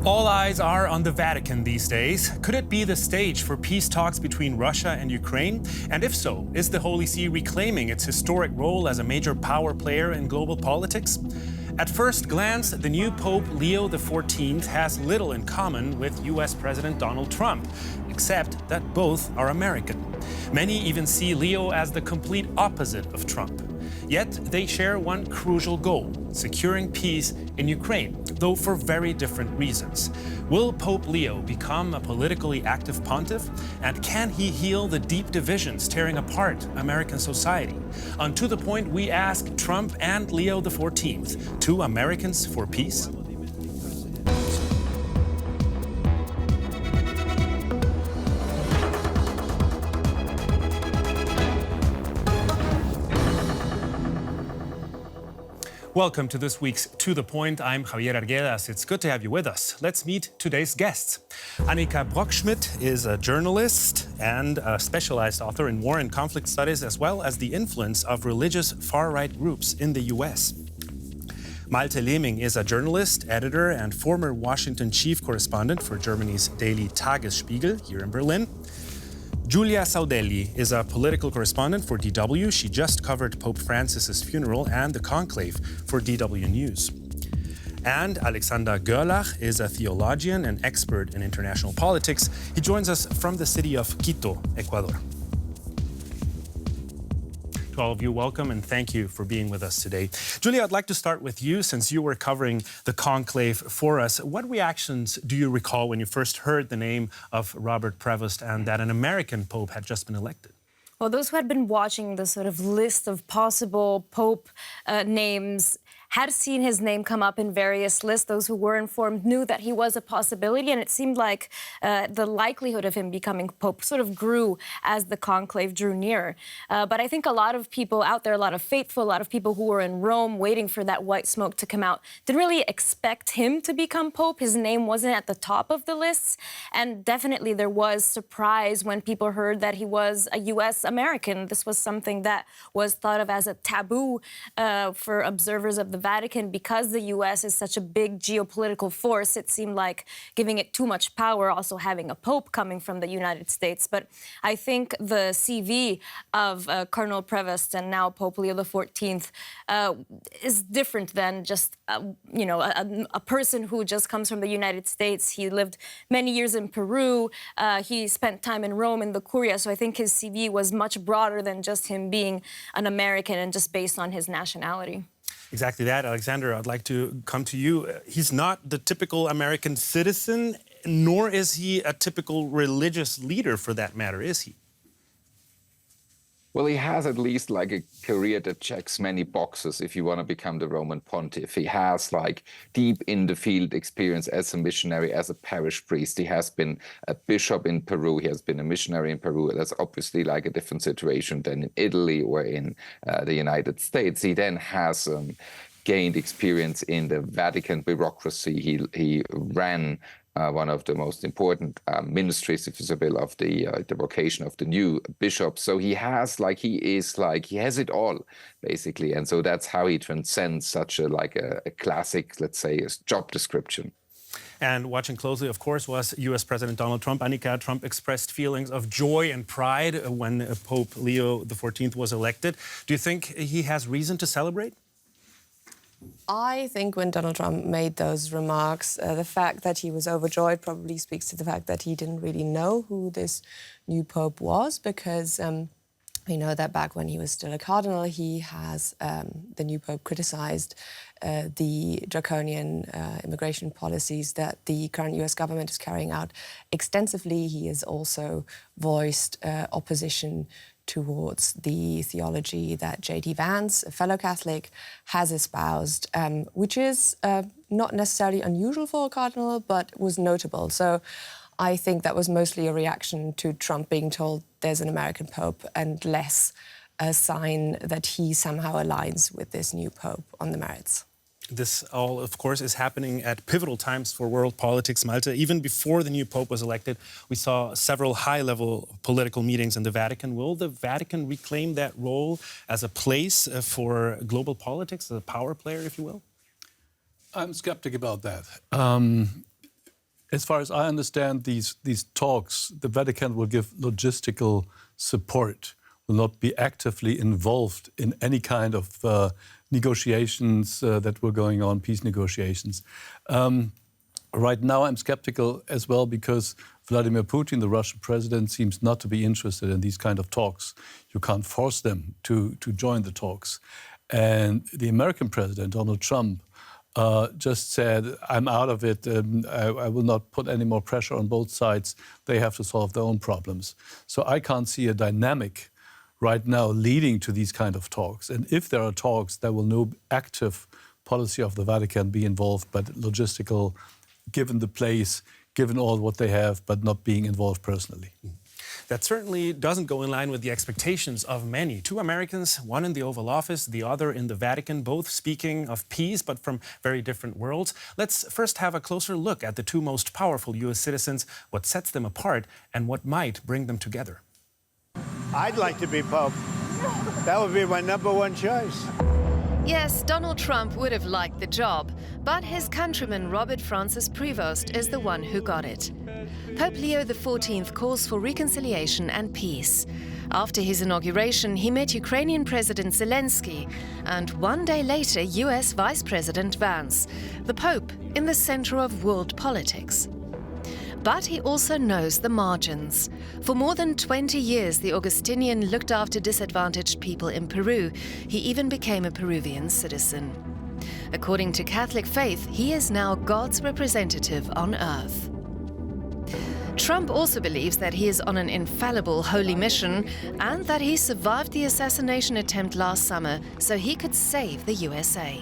All eyes are on the Vatican these days. Could it be the stage for peace talks between Russia and Ukraine? And if so, is the Holy See reclaiming its historic role as a major power player in global politics? At first glance, the new Pope Leo XIV has little in common with US President Donald Trump, except that both are American. Many even see Leo as the complete opposite of Trump. Yet they share one crucial goal: securing peace in Ukraine, though for very different reasons. Will Pope Leo become a politically active pontiff? And can he heal the deep divisions tearing apart American society? On To The Point, we ask Trump and Leo XIV, two Americans for peace? Welcome to this week's To The Point. I'm Javier Arguedas. It's good to have you with us. Let's meet today's guests. Annika Brockschmidt is a journalist and a specialized author in war and conflict studies, as well as the influence of religious far-right groups in the US. Malte Lehming is a journalist, editor, and former Washington chief correspondent for Germany's daily Tagesspiegel here in Berlin. Giulia Saudelli is a political correspondent for DW. She just covered Pope Francis's funeral and the conclave for DW News. And Alexander Görlach is a theologian and expert in international politics. He joins us from the city of Quito, Ecuador. To all of you, welcome and thank you for being with us today. Giulia, I'd like to start with you, since you were covering the conclave for us. What reactions do you recall when you first heard the name of Robert Prevost and that an American pope had just been elected? Well, those who had been watching the sort of list of possible pope names had seen his name come up in various lists. Those who were informed knew that he was a possibility, and it seemed like the likelihood of him becoming pope sort of grew as the conclave drew near. But I think a lot of people out there, a lot of faithful, a lot of people who were in Rome waiting for that white smoke to come out, didn't really expect him to become pope. His name wasn't at the top of the lists, and definitely there was surprise when people heard that he was a U.S. American. This was something that was thought of as a taboo for observers of the Vatican. Because the U.S. is such a big geopolitical force, it seemed like giving it too much power, also having a pope coming from the United States. But I think the CV of Cardinal Prevost and now Pope Leo XIV is different than just, a person who just comes from the United States. He lived many years in Peru. He spent time in Rome in the Curia. So I think his CV was much broader than just him being an American and just based on his nationality. Exactly that. Alexander, I'd like to come to you. He's not the typical American citizen, nor is he a typical religious leader for that matter, is he? Well, he has at least like a career that checks many boxes if you want to become the Roman pontiff. He has like deep in the field experience as a missionary, as a parish priest. He has been a bishop in Peru. He has been a missionary in Peru. That's obviously like a different situation than in Italy or in the United States. He then has gained experience in the Vatican bureaucracy. He ran one of the most important ministries, if you will, of the vocation of the new bishop. So he has he has it all, basically. And so that's how he transcends such a classic, let's say, job description. And watching closely, of course, was U.S. President Donald Trump. Annika, Trump expressed feelings of joy and pride when Pope Leo XIV was elected. Do you think he has reason to celebrate? I think when Donald Trump made those remarks, the fact that he was overjoyed probably speaks to the fact that he didn't really know who this new pope was, because we know that back when he was still a cardinal, he has, the new pope, criticized the draconian immigration policies that the current US government is carrying out extensively. He has also voiced opposition towards the theology that J.D. Vance, a fellow Catholic, has espoused, which is not necessarily unusual for a cardinal, but was notable. So I think that was mostly a reaction to Trump being told there's an American pope, and less a sign that he somehow aligns with this new pope on the merits. This all, of course, is happening at pivotal times for world politics, Malte. Even before the new Pope was elected, we saw several high-level political meetings in the Vatican. Will the Vatican reclaim that role as a place for global politics, as a power player, if you will? I'm skeptic about that. As far as I understand these talks, the Vatican will give logistical support, will not be actively involved in any kind of negotiations that were going on, peace negotiations. Right now, I'm skeptical as well because Vladimir Putin, the Russian president, seems not to be interested in these kind of talks. You can't force them to join the talks. And the American president, Donald Trump, just said, I'm out of it. I will not put any more pressure on both sides. They have to solve their own problems. So I can't see a dynamic right now leading to these kind of talks. And if there are talks, there will no active policy of the Vatican be involved, but logistical, given the place, given all what they have, but not being involved personally. That certainly doesn't go in line with the expectations of many. Two Americans, one in the Oval Office, the other in the Vatican, both speaking of peace, but from very different worlds. Let's first have a closer look at the two most powerful U.S. citizens, what sets them apart, and what might bring them together. I'd like to be Pope. That would be my #1 choice. Yes, Donald Trump would have liked the job, but his countryman Robert Francis Prevost is the one who got it. Pope Leo XIV calls for reconciliation and peace. After his inauguration, he met Ukrainian President Zelensky and one day later US Vice President Vance, the Pope in the center of world politics. But he also knows the margins. For more than 20 years, the Augustinian looked after disadvantaged people in Peru. He even became a Peruvian citizen. According to Catholic faith, he is now God's representative on earth. Trump also believes that he is on an infallible holy mission and that he survived the assassination attempt last summer so he could save the USA.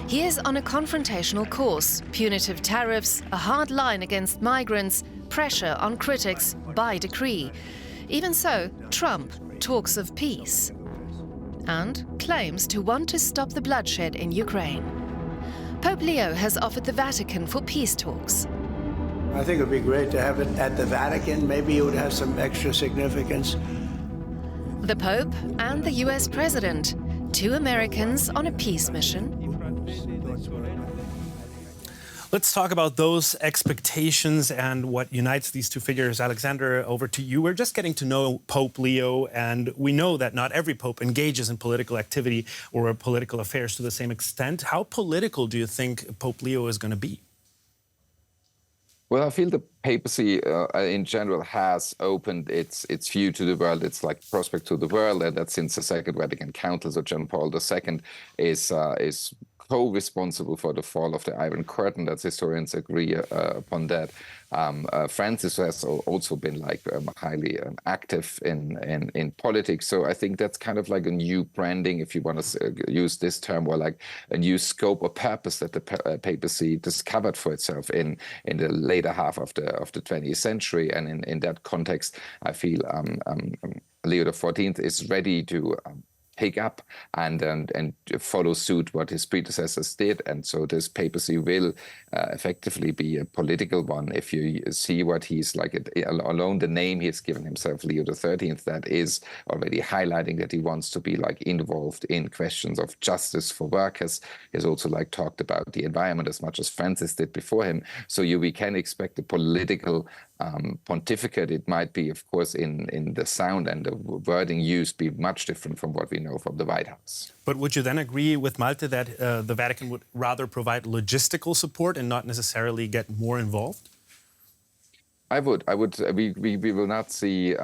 He is on a confrontational course, punitive tariffs, a hard line against migrants, pressure on critics by decree. Even so, Trump talks of peace and claims to want to stop the bloodshed in Ukraine. Pope Leo has offered the Vatican for peace talks. I think it would be great to have it at the Vatican. Maybe it would have some extra significance. The Pope and the US President, two Americans on a peace mission. Let's talk about those expectations and what unites these two figures. Alexander, over to you. We're just getting to know Pope Leo, and we know that not every pope engages in political activity or political affairs to the same extent. How political do you think Pope Leo is going to be? Well, I feel the papacy in general has opened its view to the world, its like prospect to the world, and that since the Second Vatican Council, so John Paul II is co-responsible for the fall of the Iron Curtain. That's historians agree upon that. Francis has also been like highly active in politics. So I think that's kind of like a new branding, if you want to use this term, or like a new scope or purpose that the papacy discovered for itself in the later half of the 20th century. And in that context, I feel Leo XIV is ready to pick up and follow suit what his predecessors did. And so this papacy will effectively be a political one. If you see what he's like, alone the name he's given himself, Leo XIII, that is already highlighting that he wants to be like involved in questions of justice for workers. He's also like talked about the environment as much as Francis did before him. So we can expect a political pontificate. It might be, of course, in the sound and the wording used be much different from what we know from the White House. But would you then agree with Malte that the Vatican would rather provide logistical support and not necessarily get more involved? I would. We will not see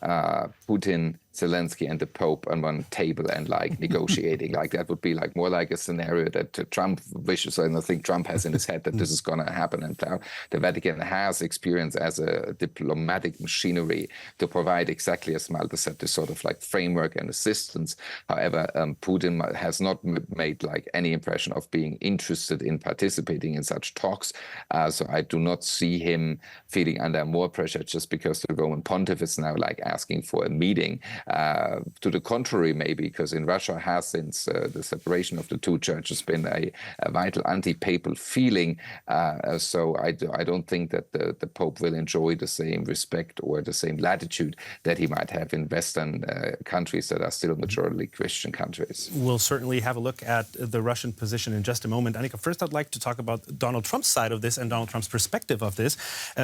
Putin, Zelensky, and the Pope on one table and like negotiating. Like that would be like more like a scenario that Trump wishes, and I think Trump has in his head that this is going to happen. And the Vatican has experience as a diplomatic machinery to provide exactly as Malte said, this sort of like framework and assistance. However, Putin has not made like any impression of being interested in participating in such talks. So I do not see him feeling under more pressure just because the Roman pontiff is now like asking for a meeting. to the contrary, maybe, because in Russia has, since the separation of the two churches, been a vital anti-papal feeling. So I don't think that the Pope will enjoy the same respect or the same latitude that he might have in Western countries that are still majority Christian countries. We'll certainly have a look at the Russian position in just a moment. Annika, first I'd like to talk about Donald Trump's side of this and Donald Trump's perspective of this.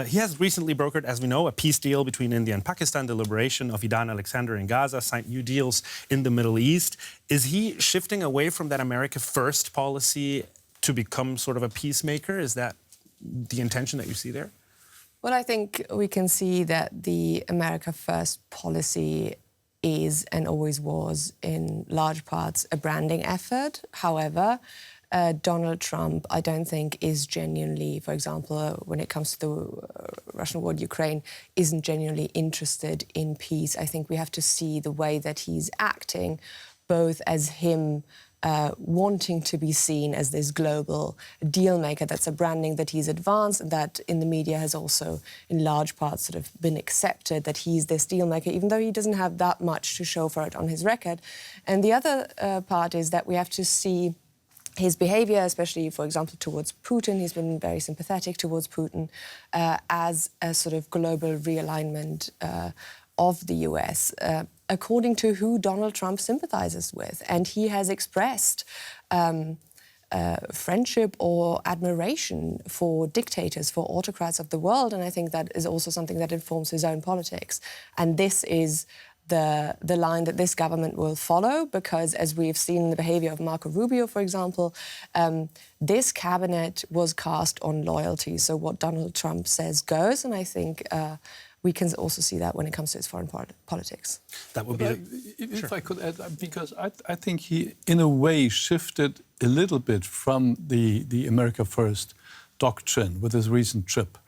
He has recently brokered, as we know, a peace deal between India and Pakistan, the liberation of Idan Alexander in Gaza, signed new deals in the Middle East. Is he shifting away from that America First policy to become sort of a peacemaker? Is that the intention that you see there? Well, I think we can see that the America First policy is and always was in large parts a branding effort. However, Donald Trump, I don't think, is genuinely, for example, when it comes to the Russian war in Ukraine, isn't genuinely interested in peace. I think we have to see the way that he's acting, both as him wanting to be seen as this global deal maker. That's a branding that he's advanced and that in the media has also in large parts sort of been accepted, that he's this deal maker, even though he doesn't have that much to show for it on his record. And the other part is that we have to see his behavior, especially, for example, towards Putin. He's been very sympathetic towards Putin as a sort of global realignment of the US, according to who Donald Trump sympathizes with. And he has expressed friendship or admiration for dictators, for autocrats of the world. And I think that is also something that informs his own politics. And this is the line that this government will follow, because as we've seen in the behavior of Marco Rubio, for example, this cabinet was cast on loyalty. So what Donald Trump says goes, and I think we can also see that when it comes to his foreign politics. That would be if I could add, because I think he, in a way, shifted a little bit from the America First doctrine with his recent trip.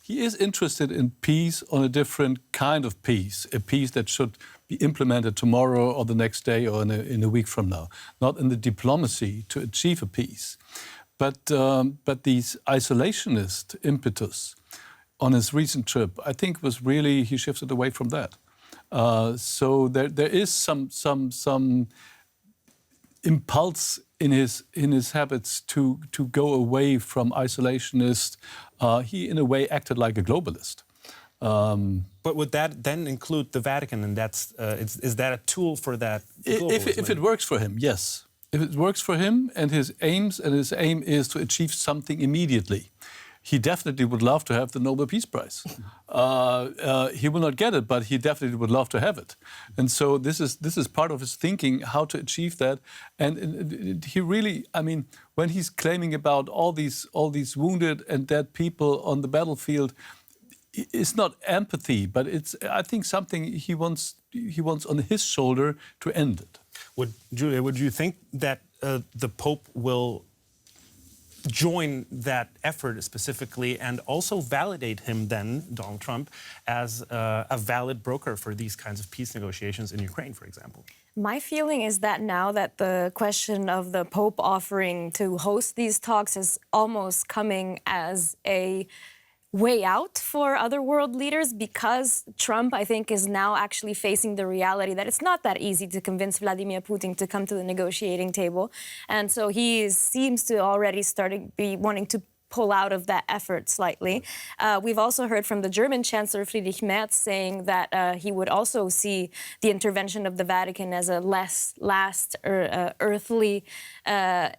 He is interested in peace on a different kind of peace, a peace that should be implemented tomorrow or the next day or in a week from now, not in the diplomacy to achieve a peace. But these isolationist impetus on his recent trip, I think, was really, he shifted away from that. So there is some impulse in his habits to go away from isolationist. He, in a way, acted like a globalist. But would that then include the Vatican? And is that a tool for that? If it works for him, yes. If it works for him and his aim is to achieve something immediately, he definitely would love to have the Nobel Peace Prize. He will not get it, but he definitely would love to have it. And so this is part of his thinking, how to achieve that. And he really, I mean, when he's claiming about all these wounded and dead people on the battlefield, it's not empathy, but it's, I think, something he wants on his shoulder to end it. Julia, would you think that the Pope will join that effort specifically and also validate him then, Donald Trump, as a valid broker for these kinds of peace negotiations in Ukraine, for example? My feeling is that now that the question of the Pope offering to host these talks is almost coming as a way out for other world leaders, because Trump, I think, is now actually facing the reality that it's not that easy to convince Vladimir Putin to come to the negotiating table. And so he seems to already be wanting to pull out of that effort slightly. We've also heard from the German Chancellor Friedrich Merz saying that he would also see the intervention of the Vatican as a last earthly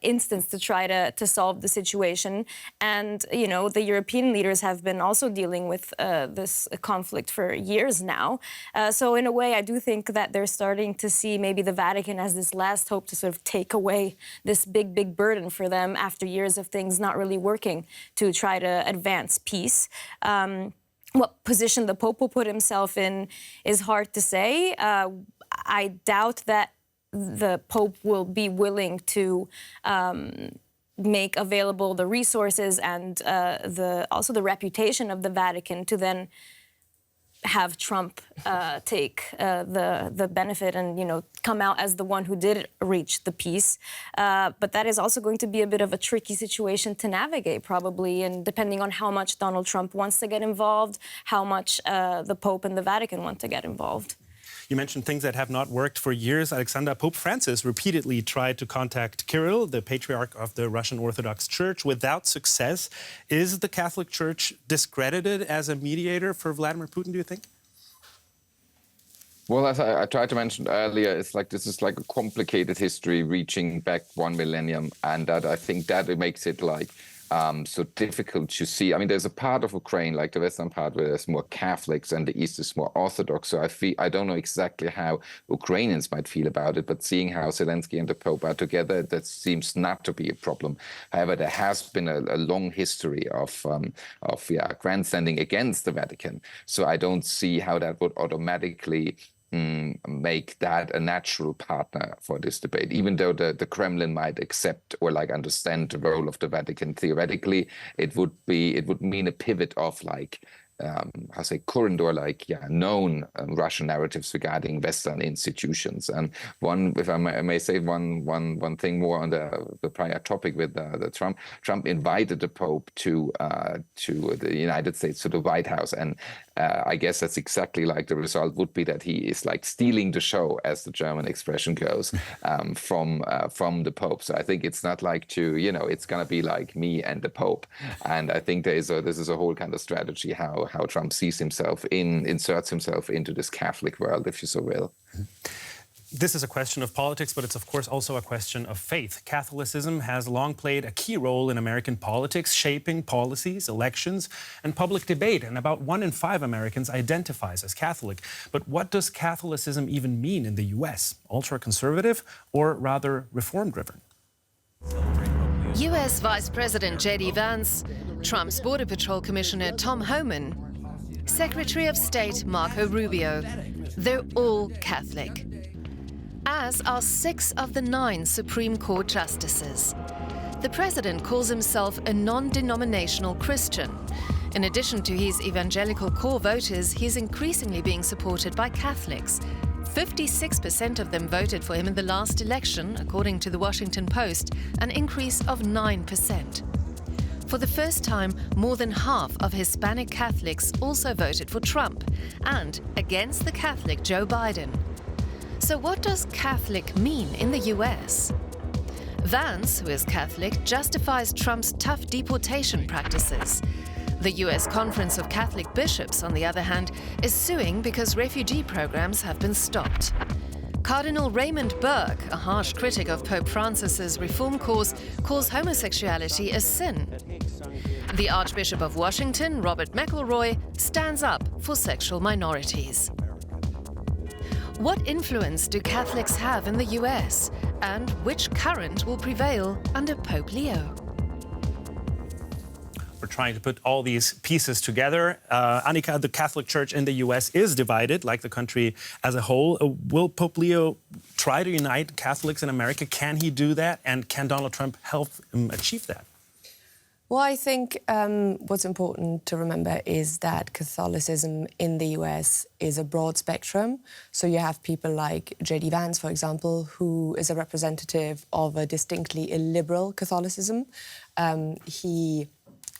instance to try to solve the situation. And, you know, the European leaders have been also dealing with this conflict for years now. So in a way, I do think that they're starting to see maybe the Vatican as this last hope to sort of take away this big burden for them after years of things not really working to try to advance peace. What position the Pope will put himself in is hard to say. I doubt that the Pope will be willing to make available the resources and also the reputation of the Vatican to then have Trump take the benefit and, you know, come out as the one who did reach the peace. But that is also going to be a bit of a tricky situation to navigate, probably, and depending on how much Donald Trump wants to get involved, how much the Pope and the Vatican want to get involved. You mentioned things that have not worked for years. Alexander, Pope Francis repeatedly tried to contact Kirill, the patriarch of the Russian Orthodox Church, without success. Is the Catholic Church discredited as a mediator for Vladimir Putin, do you think? Well, as I tried to mention earlier, it's like this is like a complicated history reaching back 1 millennium, and that I think that it makes it like so difficult to see. I mean, there's a part of Ukraine, like the western part, where there's more Catholics and the east is more Orthodox. So I don't know exactly how Ukrainians might feel about it, but seeing how Zelensky and the Pope are together, that seems not to be a problem. However, there has been a long history of grandstanding against the Vatican. So I don't see how that would automatically make that a natural partner for this debate, even though the Kremlin might accept or like understand the role of the Vatican theoretically. It would mean a pivot of like current or known Russian narratives regarding Western institutions. And one, if I may say one thing more on the prior topic with the Trump invited the Pope to the United States, to the White House, and I guess that's exactly like the result would be that he is like stealing the show, as the German expression goes, from the Pope. So I think it's not like it's gonna be like me and the Pope. And I think this is a whole kind of strategy how Trump sees himself inserts himself into this Catholic world, if you so will. This is a question of politics, but it's of course also a question of faith. Catholicism has long played a key role in American politics, shaping policies, elections, and public debate. And about 1 in 5 Americans identifies as Catholic. But what does Catholicism even mean in the US? Ultra-conservative or rather reform-driven? US Vice President J.D. Vance, Trump's Border Patrol Commissioner Tom Homan, Secretary of State Marco Rubio. They're all Catholic, as are 6 of the 9 Supreme Court justices. The president calls himself a non-denominational Christian. In addition to his evangelical core voters, he's increasingly being supported by Catholics. 56% of them voted for him in the last election, according to the Washington Post, an increase of 9%. For the first time, more than half of Hispanic Catholics also voted for Trump and against the Catholic Joe Biden. So what does Catholic mean in the US? Vance, who is Catholic, justifies Trump's tough deportation practices. The US Conference of Catholic Bishops, on the other hand, is suing because refugee programs have been stopped. Cardinal Raymond Burke, a harsh critic of Pope Francis's reform cause, calls homosexuality a sin. The Archbishop of Washington, Robert McElroy, stands up for sexual minorities. What influence do Catholics have in the US, and which current will prevail under Pope Leo? We're trying to put all these pieces together. Annika, the Catholic Church in the US is divided, like the country as a whole. Will Pope Leo try to unite Catholics in America? Can he do that? And can Donald Trump help him achieve that? Well, I think what's important to remember is that Catholicism in the US is a broad spectrum. So you have people like J.D. Vance, for example, who is a representative of a distinctly illiberal Catholicism. He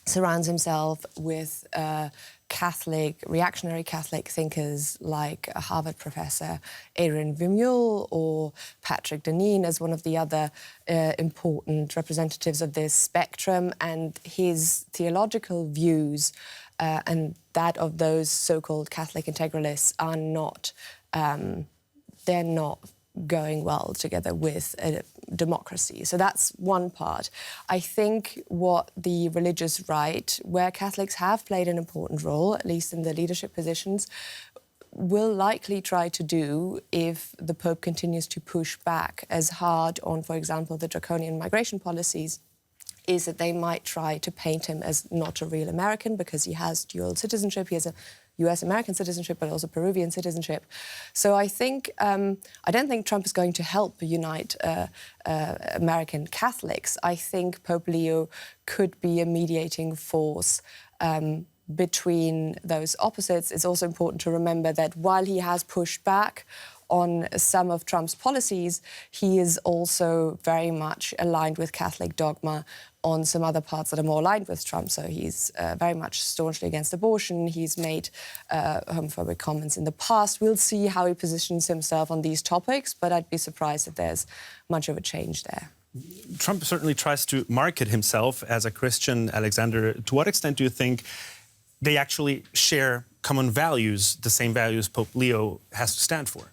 surrounds himself with reactionary Catholic thinkers like a Harvard professor Adrian Vermeule or Patrick Deneen as one of the other important representatives of this spectrum. And his theological views and that of those so-called Catholic integralists are not, they're not going well together with a democracy. So that's one part. I think what the religious right, where Catholics have played an important role, at least in the leadership positions, will likely try to do if the Pope continues to push back as hard on, for example, the draconian migration policies, is that they might try to paint him as not a real American because he has dual citizenship. He has a US-American citizenship, but also Peruvian citizenship. So I think, I don't think Trump is going to help unite American Catholics. I think Pope Leo could be a mediating force between those opposites, it's also important to remember that while he has pushed back on some of Trump's policies, he is also very much aligned with Catholic dogma on some other parts that are more aligned with Trump. So he's very much staunchly against abortion. He's made homophobic comments in the past. We'll see how he positions himself on these topics, but I'd be surprised if there's much of a change there. Trump certainly tries to market himself as a Christian. Alexander, to what extent do you think they actually share common values, the same values Pope Leo has to stand for?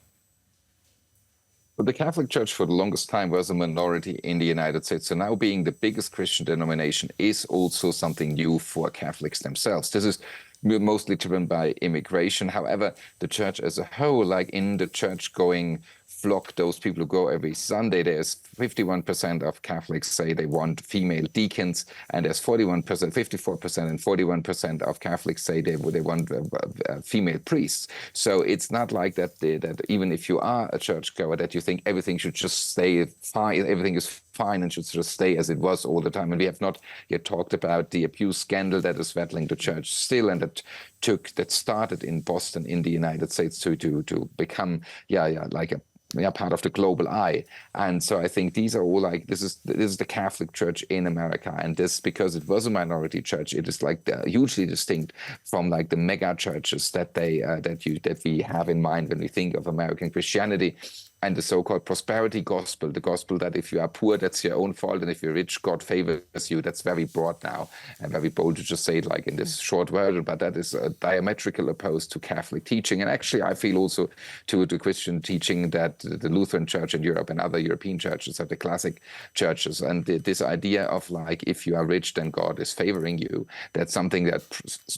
Well, the Catholic Church for the longest time was a minority in the United States. So now being the biggest Christian denomination is also something new for Catholics themselves. This is mostly driven by immigration. However, the church as a whole, like in the church-going flock, those people who go every Sunday, there's 51% of Catholics say they want female deacons, and there's 54% and 41% of Catholics say they want female priests. So it's not like that even if you are a churchgoer, that you think everything should just stay fine, everything is fine and should just stay as it was all the time. And we have not yet talked about the abuse scandal that is rattling the church still, and that started in Boston in the United States to become like a part of the global eye. And so I think these are all like, this is the Catholic Church in America. And this, because it was a minority church, it is like hugely distinct from like the mega churches that we have in mind when we think of American Christianity. And the so-called prosperity gospel, the gospel that if you are poor, that's your own fault, and if you're rich, God favors you. That's very broad now and very bold to just say it like in this short version, but that is diametrical opposed to Catholic teaching. And actually, I feel also to the Christian teaching that the Lutheran Church in Europe and other European churches are the classic churches. And this idea of like, if you are rich, then God is favoring you, that's something that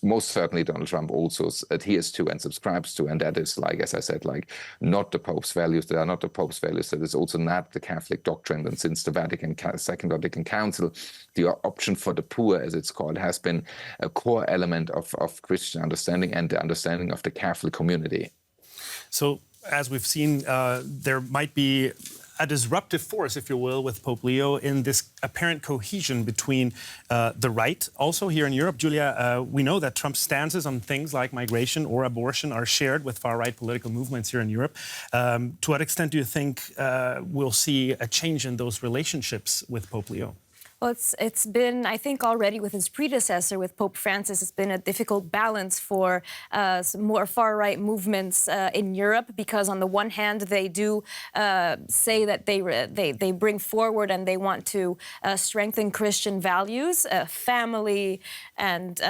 most certainly Donald Trump also adheres to and subscribes to. And that is, like, as I said, like not the Pope's values. They are not the Pope's values. That is also not the Catholic doctrine. And since the Second Vatican Council, the option for the poor, as it's called, has been a core element of Christian understanding and the understanding of the Catholic community. So, as we've seen, there might be a disruptive force, if you will, with Pope Leo in this apparent cohesion between the right. Also here in Europe, Julia, we know that Trump's stances on things like migration or abortion are shared with far-right political movements here in Europe. To what extent do you think we'll see a change in those relationships with Pope Leo? Well, it's been, I think, already with his predecessor, with Pope Francis, it's been a difficult balance for some more far-right movements in Europe, because on the one hand, they do say that they bring forward and they want to strengthen Christian values, family, and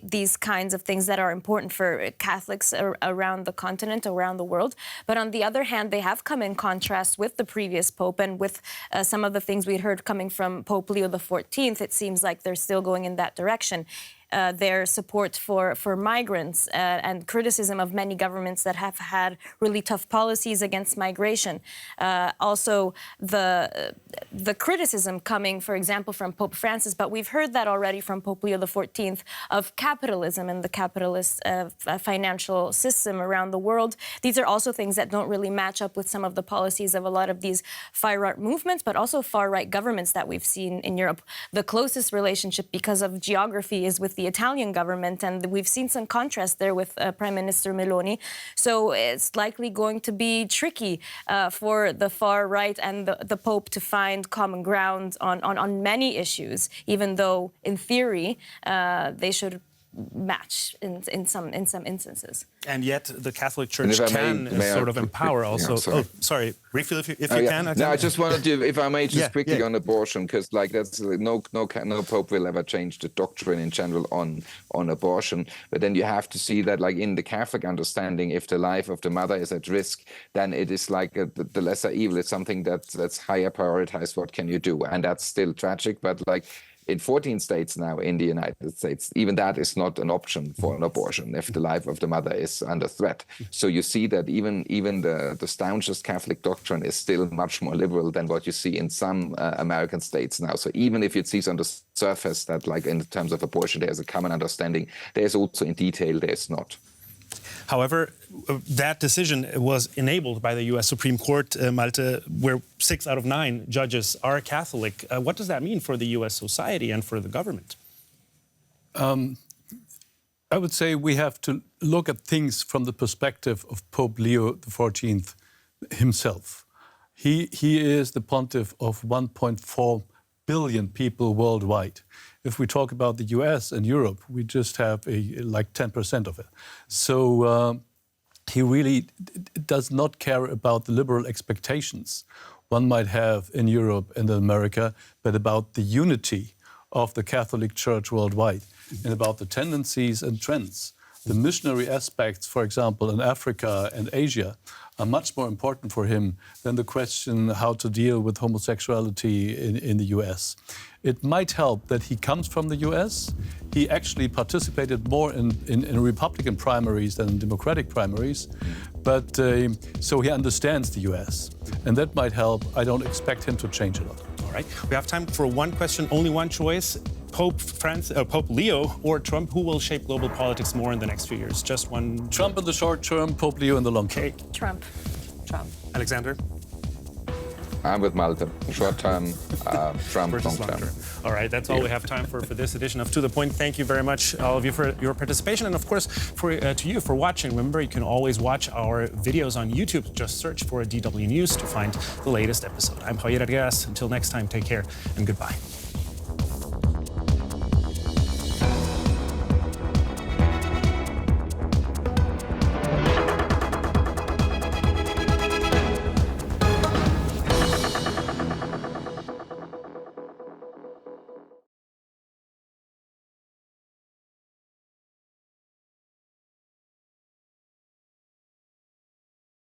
these kinds of things that are important for Catholics around the continent, around the world. But on the other hand, they have come in contrast with the previous Pope and with some of the things we heard coming from Pope Leo XIV. It seems like they're still going in that direction. Their support for migrants and criticism of many governments that have had really tough policies against migration. Also, the criticism coming, for example, from Pope Francis, but we've heard that already from Pope Leo XIV, of capitalism and the capitalist financial system around the world. These are also things that don't really match up with some of the policies of a lot of these far-right movements, but also far-right governments that we've seen in Europe. The closest relationship, because of geography, is with the Italian government, and we've seen some contrast there with Prime Minister Meloni. So it's likely going to be tricky for the far right and the Pope to find common ground on many issues, even though in theory they should match in some instances. And yet the Catholic Church can sort of empower also. Yeah, sorry, refill if you can. No, I just wanted to, if I may, just quickly on abortion, because like that's no Pope will ever change the doctrine in general on abortion. But then you have to see that, like in the Catholic understanding, if the life of the mother is at risk, then it is like the lesser evil. It's something that's higher prioritized. What can you do? And that's still tragic, but like, in 14 states now in the United States, even that is not an option for an abortion if the life of the mother is under threat. So you see that even the staunchest Catholic doctrine is still much more liberal than what you see in some American states now. So even if it sees on the surface that, like in terms of abortion, there's a common understanding, there's also in detail there's not. However, that decision was enabled by the U.S. Supreme Court, Malte, where 6 out of 9 judges are Catholic. What does that mean for the U.S. society and for the government? I would say we have to look at things from the perspective of Pope Leo XIV himself. He is the pontiff of 1.4 billion people worldwide. If we talk about the US and Europe, we just have like 10% of it. So he really does not care about the liberal expectations one might have in Europe and in America, but about the unity of the Catholic Church worldwide and about the tendencies and trends. The missionary aspects, for example, in Africa and Asia, are much more important for him than the question how to deal with homosexuality in the US. It might help that he comes from the US. He actually participated more in Republican primaries than in Democratic primaries, but so he understands the US, and that might help. I don't expect him to change a lot. All right, we have time for one question, only one choice. Pope Leo or Trump, who will shape global politics more in the next few years? Just one. Trump in the short term, Pope Leo in the long term. Okay. Trump. Alexander? I'm with Malte. Short term, Trump, Versus long term. All right, that's all we have time for this edition of To The Point. Thank you very much, all of you, for your participation. And of course, to you for watching. Remember, you can always watch our videos on YouTube. Just search for DW News to find the latest episode. I'm Javier Arguedas. Until next time, take care and goodbye.